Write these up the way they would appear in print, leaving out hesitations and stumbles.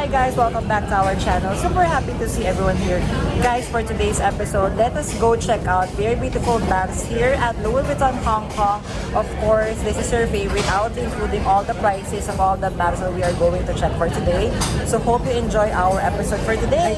Hi guys, welcome back to our channel. Super happy to see everyone here. Guys, for today's episode, let us go check out very beautiful bags here at Louis Vuitton Hong Kong. Of course, this is your favorite. I will be including all the prices of all the bags that we are going to check for today. So hope you enjoy our episode for today.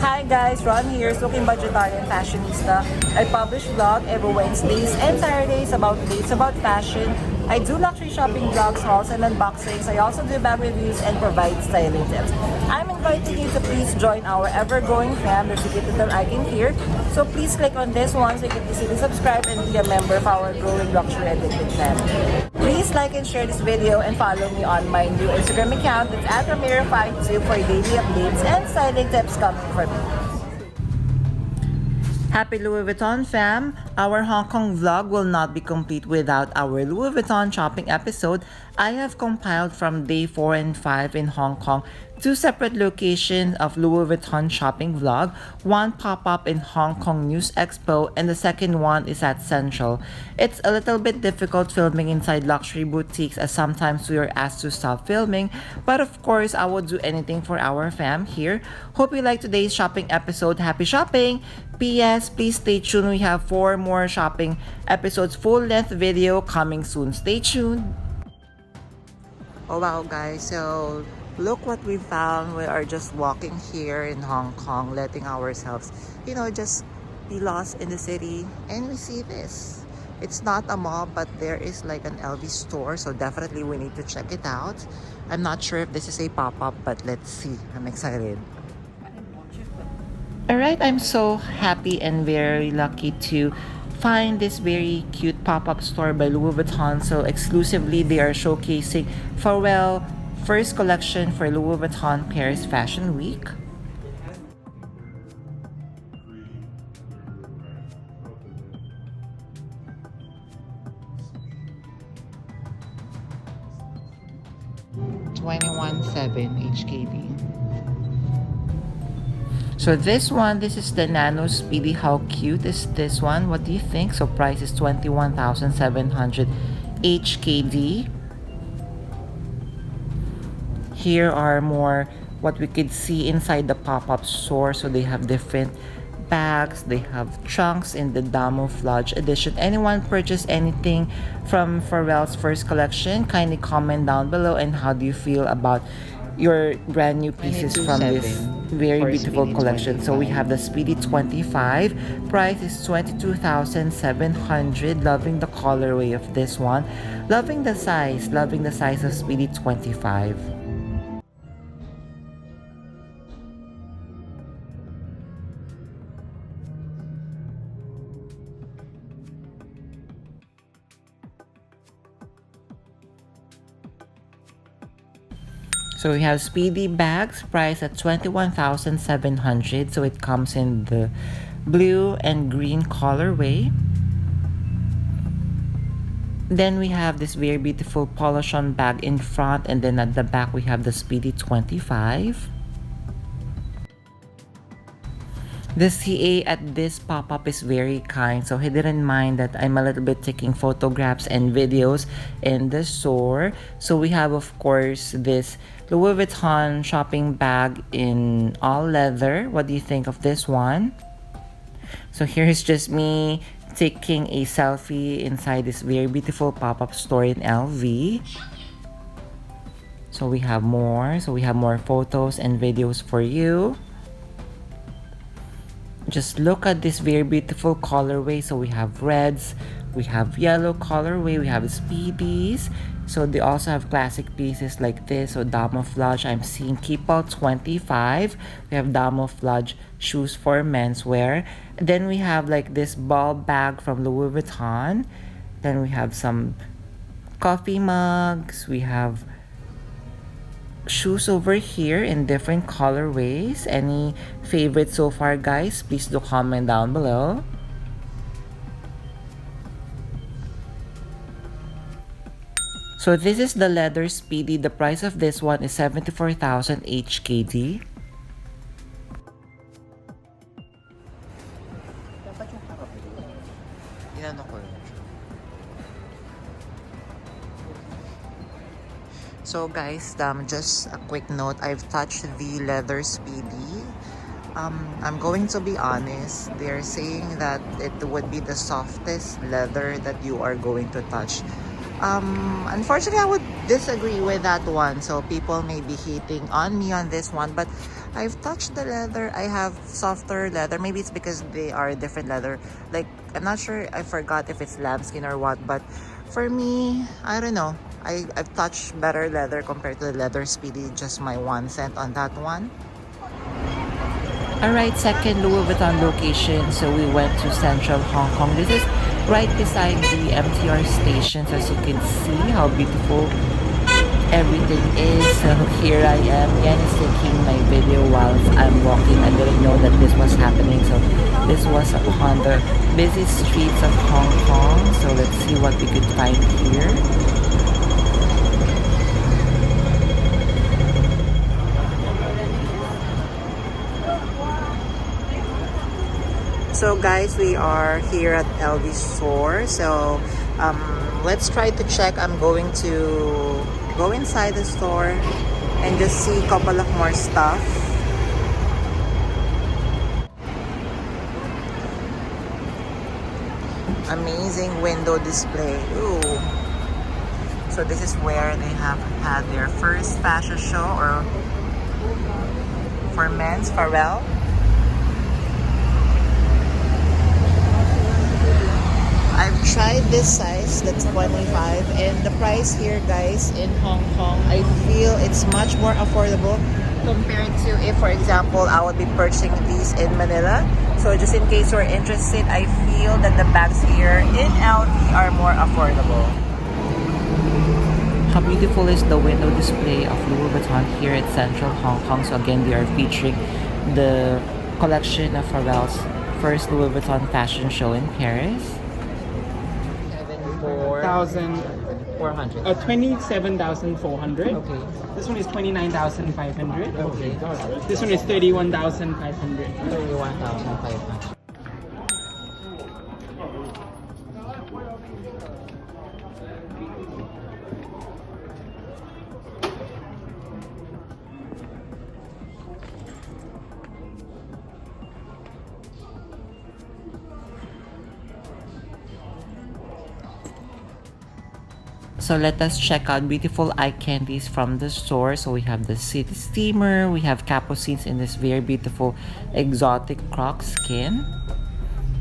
Hi guys, Ron here, Looking Budgetarian Fashionista. I publish vlog every Wednesdays and Saturdays about dates about fashion. I do luxury shopping vlogs, hauls, and unboxings. I also do bag reviews and provide styling tips. I'm inviting you to please join our ever-growing fam. There's a little icon here. So please click on this one so you can easily subscribe and be a member of our growing luxury addicted family. Please like and share this video and follow me on my new Instagram account. It's at Ramiro52 for daily updates and styling tips coming from me. Happy Louis Vuitton fam! Our Hong Kong vlog will not be complete without our Louis Vuitton shopping episode. I have compiled from day 4 and 5 in Hong Kong, 2 separate locations of Louis Vuitton shopping vlog, one pop-up in Hong Kong News Expo and the second one is at Central. It's a little bit difficult filming inside luxury boutiques as sometimes we are asked to stop filming, but of course I will do anything for our fam here. Hope you like today's shopping episode. Happy shopping! P.S. Please stay tuned. We have 4 more shopping episodes, full-length video coming soon. Stay tuned. Oh wow guys, so look what we found. We are just walking here in Hong Kong, letting ourselves, just be lost in the city. And we see this. It's not a mall, but there is like an LV store, so definitely we need to check it out. I'm not sure if this is a pop-up, but let's see. I'm excited. Alright, I'm so happy and very lucky to find this very cute pop-up store by Louis Vuitton. So exclusively they are showcasing PHARELL first collection for Louis Vuitton Paris Fashion Week. $21,700 HKD. So this is the NANO Speedy. How cute is this one? What do you think? So price is 21,700 HKD. Here are more what we could see inside the pop-up store. So they have different bags. They have trunks in the Camouflage edition. Anyone purchase anything from PHARELL's first collection? Kindly comment down below. And how do you feel about your brand new pieces from this very beautiful collection? So we have the Speedy 25. Price is 22,700. Loving the colorway of this one. Loving the size of Speedy 25. So we have Speedy bags priced at 21,700. So it comes in the blue and green colorway. Then we have this very beautiful Polochon bag in front, and then at the back we have the Speedy 25. The CA at this pop-up is very kind, so he didn't mind that I'm a little bit taking photographs and videos in the store. So we have, of course, this Louis Vuitton shopping bag in all leather. What do you think of this one? So here's just me taking a selfie inside this very beautiful pop-up store in LV. So we have more. So we have more photos and videos for you. Just look at this very beautiful colorway. So we have reds, we have yellow colorway, we have Speedies. So they also have classic pieces like this. So Camouflage, I'm seeing Keepall 25. We have Camouflage shoes for menswear. Then we have like this ball bag from Louis Vuitton. Then we have some coffee mugs. We have shoes over here in different colorways. Any favorite so far, guys? Please do comment down below. So this is the leather Speedy. The price of this one is 74,000 HKD. So guys, just a quick note, I've touched the leather Speedy. I'm going to be honest, they're saying that it would be the softest leather that you are going to touch. Unfortunately, I would disagree with that one. So people may be hating on me on this one, but I've touched the leather. I have softer leather. Maybe it's because they are different leather. Like, I'm not sure, I forgot if it's lambskin or what, but for me, I don't know. I've touched better leather compared to the leather Speedy. Just my 1 cent on that one. Alright, second Louis Vuitton location. So we went to central Hong Kong. This is right beside the MTR station. So as you can see how beautiful everything is. So here I am. Yan is taking my video whilst I'm walking. I didn't know that this was happening. So this was on the busy streets of Hong Kong. So let's see what we could find here. So guys, we are here at LV store. So let's try to check. I'm going to go inside the store and just see a couple of more stuff. Amazing window display. Ooh. So this is where they have had their first fashion show, or for men's, PHARELL. I've tried this size, that's 25, and the price here guys in Hong Kong, I feel it's much more affordable compared to if, for example, I would be purchasing these in Manila. So just in case you're interested, I feel that the bags here in LV are more affordable. How beautiful is the window display of Louis Vuitton here at Central Hong Kong. So again, they are featuring the collection of PHARELL's first Louis Vuitton fashion show in Paris. 27,400. Okay. This one is 29,500. Okay. This one is 31,500. 31,500. So let us check out beautiful eye candies from the store. So we have the City Steamer, we have capucines in this very beautiful exotic croc skin.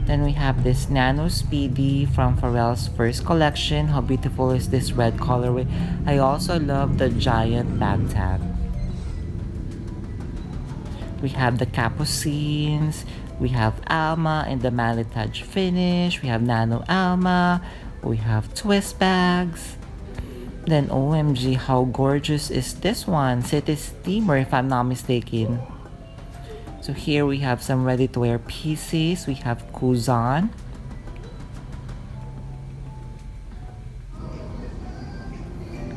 Then we have this Nano Speedy from PHARELL's first collection. How beautiful is this red colorway. I also love the giant bag tag. We have the capucines, we have ALMA in the Malitage finish, we have Nano ALMA, we have twist bags. Then OMG, how gorgeous is this one? City Steamer, if I'm not mistaken. So here we have some ready-to-wear pieces. We have Kuzan.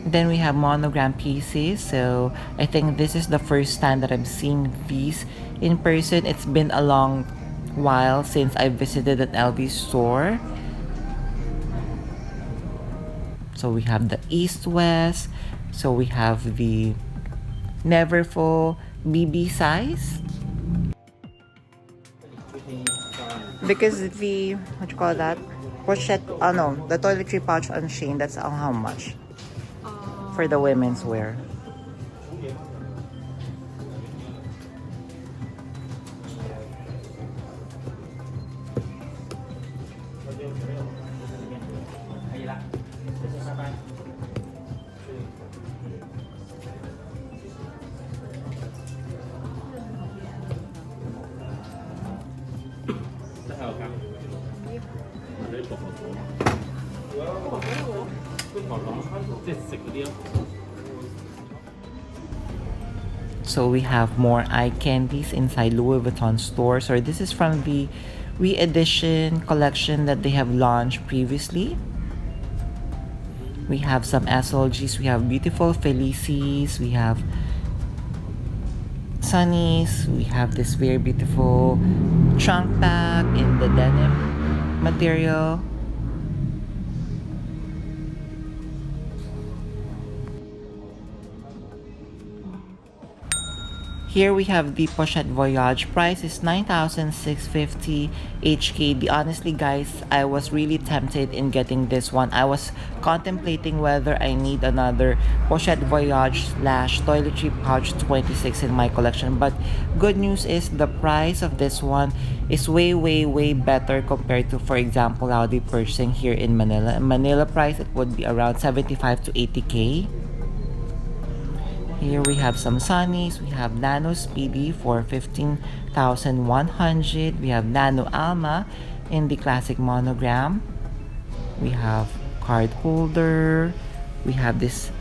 Then we have monogram pieces. So I think this is the first time that I'm seeing these in person. It's been a long while since I visited an LV store. So we have the East-West. So we have the Neverfull BB size. Because the, what you call that? Pochette, oh no, the toiletry pouch on Shein, that's how much? For the women's wear. So we have more eye candies inside Louis Vuitton stores. Or this is from the re-edition collection that they have launched previously. We have some SLGs. We have beautiful Felicis. We have Sunnies. We have this very beautiful trunk bag in the denim material. Here we have the Pochette Voyage. Price is 9,650 HKD. Honestly, guys, I was really tempted in getting this one. I was contemplating whether I need another Pochette Voyage slash toiletry pouch 26 in my collection. But good news is the price of this one is way better compared to, for example, how they purchasing here in Manila. In Manila price, it would be around 75 to 80k. Here we have some sunnies. We have Nano Speedy for 15,100. We have Nano ALMA in the classic monogram. We have card holder. We have this,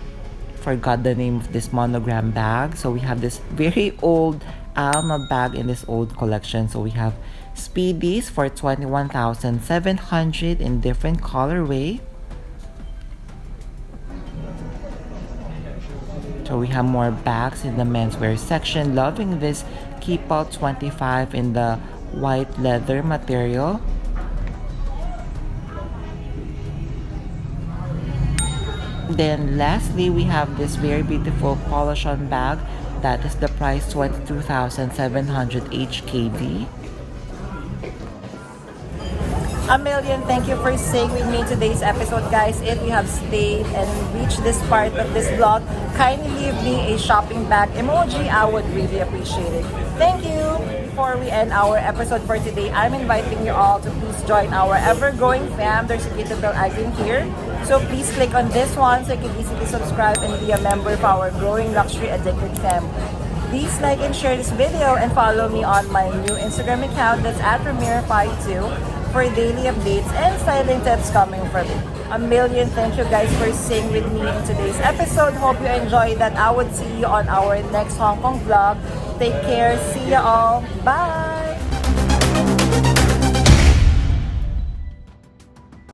forgot the name of this monogram bag. So we have this very old ALMA bag in this old collection. So we have Speedies for 21,700 in different colorway. So we have more bags in the menswear section. Loving this Keep Out 25 in the white leather material. Then lastly, we have this very beautiful Polochon bag. That is the price 22,700 HKD. A million thank you for staying with me in today's episode, guys. If you have stayed and reached this part of this vlog, kindly leave me a shopping bag emoji. I would really appreciate it. Thank you. Before we end our episode for today, I'm inviting you all to please join our ever-growing fam. There's a little bell icon here, so please click on this one so you can easily subscribe and be a member of our growing luxury addicted family. Please like and share this video and follow me on my new Instagram account, that's @Ramir52, for daily updates and styling tips coming from me. A million thank you guys for staying with me in today's episode. Hope you enjoyed that. I would see you on our next Hong Kong vlog. Take care. See you all. Bye!